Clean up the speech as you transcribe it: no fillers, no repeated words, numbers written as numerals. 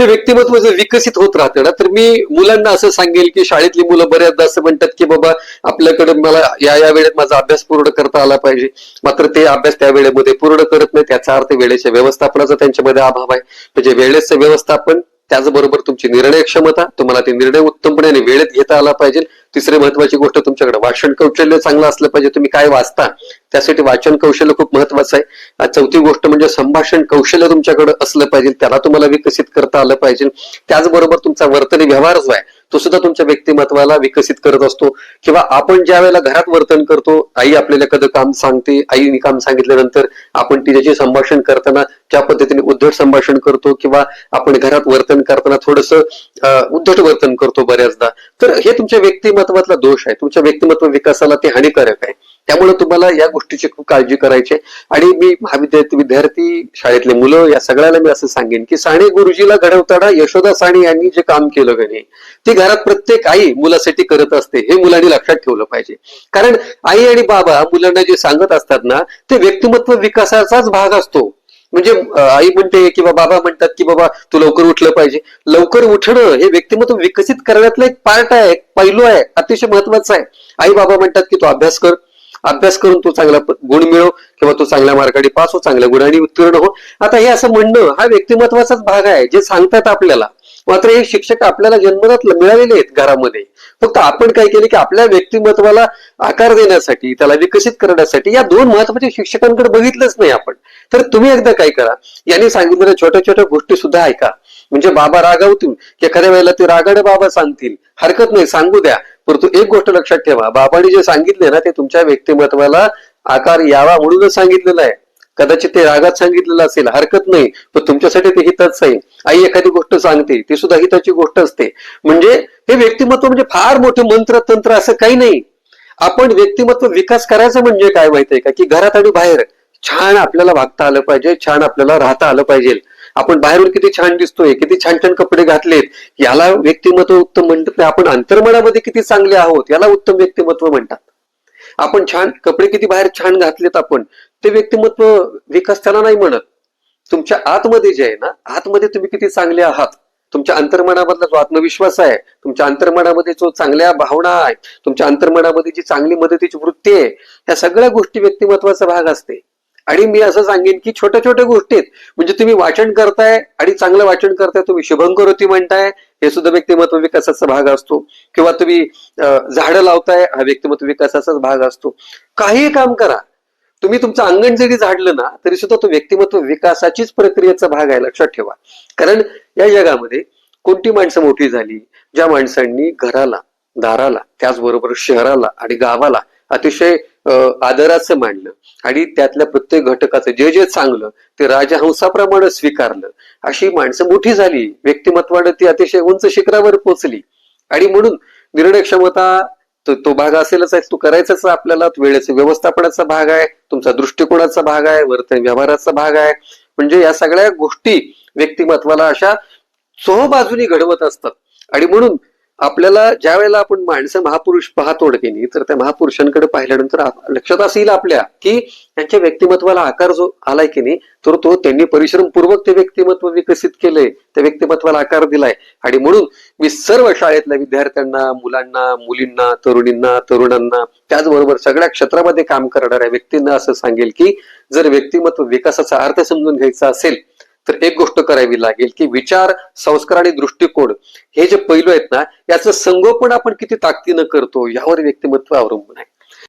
ते व्यक्तिमत्व जर विकसित होत राहतं ना, तर मी मुलांना असं सांगेल की शाळेतली मुलं बऱ्याचदा असं म्हणतात की बाबा आपल्याकडे मला या वेळेत माझा अभ्यास पूर्ण करता आला पाहिजे, मात्र ते अभ्यास त्या वेळेमध्ये पूर्ण करत नाही. त्याचा अर्थ वेळेच्या व्यवस्थापनाचा त्यांच्यामध्ये अभाव आहे. म्हणजे वेळेचं व्यवस्थापन, त्याचबरोबर तुमची निर्णय क्षमता, तुम्हाला ते निर्णय उत्तमपणे आणि वेळेत घेता आला पाहिजे. तिसरी महत्वाची गोष्ट, तुमच्याकडे वाचन कौशल्य चांगलं असलं पाहिजे. तुम्ही काय वाचता त्यासाठी वाचन कौशल्य खूप महत्वाचं आहे. चौथी गोष्ट म्हणजे संभाषण कौशल्य तुमच्याकडे असलं पाहिजे, त्याला तुम्हाला विकसित करता आलं पाहिजे. त्याचबरोबर तुमचा वर्तन व्यवहार जो आहे तो सुद्धा तुमच्या व्यक्तिमत्वाला विकसित करत असतो. किंवा आपण ज्या वेळेला घरात वर्तन करतो, आई आपल्याला एखादं काम सांगते, आईने काम सांगितल्यानंतर आपण तिच्याशी संभाषण करताना ज्या पद्धतीने उद्धट संभाषण करतो किंवा आपण घरात वर्तन करताना थोडंसं उद्धट वर्तन करतो बऱ्याचदा, तर हे तुमच्या व्यक्तिमत्वातला दोष आहे. तुमच्या व्यक्तिमत्व विकासाला ते हानिकारक आहे. त्यामुळे तुम्हाला या गोष्टीची खूप काळजी करायची. आणि मी विद्यार्थी, शाळेतले मुलं, या सगळ्याला मी असं सांगेन की साने गुरुजीला घडवताना यशोदा साने यांनी जे काम केलं का नाही, ते घरात प्रत्येक आई मुलासाठी करत असते, हे मुलांनी लक्षात ठेवलं पाहिजे. कारण आई आणि बाबा मुलांना जे सांगत असतात ना, ते व्यक्तिमत्व विकासाचाच भाग असतो. म्हणजे आई म्हणते किंवा बाबा म्हणतात की बाबा तू लवकर उठलं पाहिजे. लवकर उठणं हे व्यक्तिमत्व विकसित करण्यातलं एक पार्ट आहे, एक पैलू आहे, अतिशय महत्वाचा आहे. आई बाबा म्हणतात की तू अभ्यास कर, अभ्यास करून तू चांगला गुण मिळव किंवा तू चांगल्या मार्गाने पास हो, चांगल्या गुणांनी उत्तीर्ण हो. आता हे असं म्हणणं हा व्यक्तिमत्वाचाच भाग आहे, जे सांगतात आपल्याला. मात्र हे शिक्षक आपल्याला जन्मजात मिळालेले आहेत घरामध्ये. फक्त आपण काय केले की आपल्या व्यक्तिमत्वाला आकार देण्यासाठी, त्याला विकसित करण्यासाठी या दोन महत्वाच्या शिक्षकांकडे बघितलंच नाही आपण. तर तुम्ही एकदा काय करा, यांनी सांगितलेल्या छोट्या छोट्या गोष्टी सुद्धा ऐका. म्हणजे बाबा रागावतील की एखाद्या वेळेला ते रागाडे बाबा सांगतील, हरकत नाही, सांगू द्या. परंतु एक गोष्ट लक्षात ठेवा, बाबांनी जे सांगितले ना ते तुमच्या व्यक्तिमत्वाला आकार यावा म्हणूनच सांगितलेलं आहे. कदाचित ते रागात सांगितलेलं असेल, हरकत नाही, पण तुमच्यासाठी ते हिताच आहे. आई एखादी गोष्ट सांगते ती सुद्धा हिताची गोष्ट असते. म्हणजे हे व्यक्तिमत्व म्हणजे फार मोठे मंत्र तंत्र असं काही नाही. आपण व्यक्तिमत्व विकास करायचं म्हणजे काय माहितीये का, की घरात आणि बाहेर छान आपल्याला वागता आलं पाहिजे, छान आपल्याला राहता आलं पाहिजे. आपण बाहेरून किती छान दिसतोय, किती छान छान कपडे घातलेत, याला व्यक्तिमत्व उत्तम म्हणतात नाही. आपण अंतर्मनामध्ये किती चांगले आहोत याला उत्तम व्यक्तिमत्व म्हणतात. आपण छान कपडे किती बाहेर छान घातलेत आपण, ते व्यक्तिमत्व विकास त्याला नाही म्हणत. तुमच्या आतमध्ये जे आहे ना, आतमध्ये तुम्ही किती चांगले आहात, तुमच्या अंतर्मनामधला जो आत्मविश्वास आहे, तुमच्या अंतर्मनामध्ये जो चांगल्या भावना आहे, तुमच्या अंतर्मनामध्ये जी चांगली मदतीची वृत्ती आहे, या सगळ्या गोष्टी व्यक्तिमत्वाचा भाग असते. आणि मी असं सांगेन की छोट्या छोट्या गोष्टीत, म्हणजे तुम्ही वाचन करताय आणि चांगलं वाचन करताय, तुम्ही शुभंकरोती म्हणताय, हे सुद्धा व्यक्तिमत्व विकासाचा भाग असतो. किंवा तुम्ही झाडं लावताय, हा व्यक्तिमत्व विकासाचाच भाग असतो. काहीही काम करा, तुम्ही तुमचं अंगण जरी झाडलं ना तरी सुद्धा तो व्यक्तिमत्व विकासाचीच प्रक्रियेचा भाग आहे, लक्षात ठेवा. कारण या जगामध्ये कोणती माणसं मोठी झाली, ज्या माणसांनी घराला, दाराला, त्याचबरोबर शहराला आणि गावाला अतिशय आदराचं मानलं आणि त्यातल्या प्रत्येक घटकाचं जे जे चांगलं ते राजहंसाप्रमाणे स्वीकारलं, अशी माणसं मोठी झाली. व्यक्तिमत्वाने ती अतिशय उंच शिखरावर पोहोचली. आणि म्हणून निर्णय क्षमता तो भाग असेलच आहे, तो करायचाच आपल्याला. वेळेच्या व्यवस्थापनाचा भाग आहे, तुमचा दृष्टिकोनाचा भाग आहे, वर्तन व्यवहाराचा भाग आहे. म्हणजे या सगळ्या गोष्टी व्यक्तिमत्वाला अशा चोहोबाजूंनी घडवत असतात. आणि म्हणून आपल्याला ज्या वेळेला आपण माणसं महापुरुष पाहतो की नाही, तर त्या महापुरुषांकडे पाहिल्यानंतर लक्षात असेल आपल्या की त्यांच्या व्यक्तिमत्वाला आकार जो आलाय की नाही, तर तो त्यांनी परिश्रमपूर्वक ते व्यक्तिमत्व विकसित केलंय, त्या व्यक्तिमत्वाला आकार दिलाय. आणि म्हणून मी सर्व शाळेतल्या विद्यार्थ्यांना, मुलांना, मुलींना, तरुणींना, तरुणांना, त्याचबरोबर सगळ्या क्षेत्रामध्ये काम करणाऱ्या व्यक्तींना असं सांगेल की जर व्यक्तिमत्व विकासाचा अर्थ समजून घ्यायचा असेल तर एक गोष्ट करावी लागेल की विचार, संस्कार आणि दृष्टिकोन हे जे पैलू आहेत ना, याचं संगोपन आपण किती ताकदीनं करतो यावर व्यक्तिमत्व अवलंबून आहे.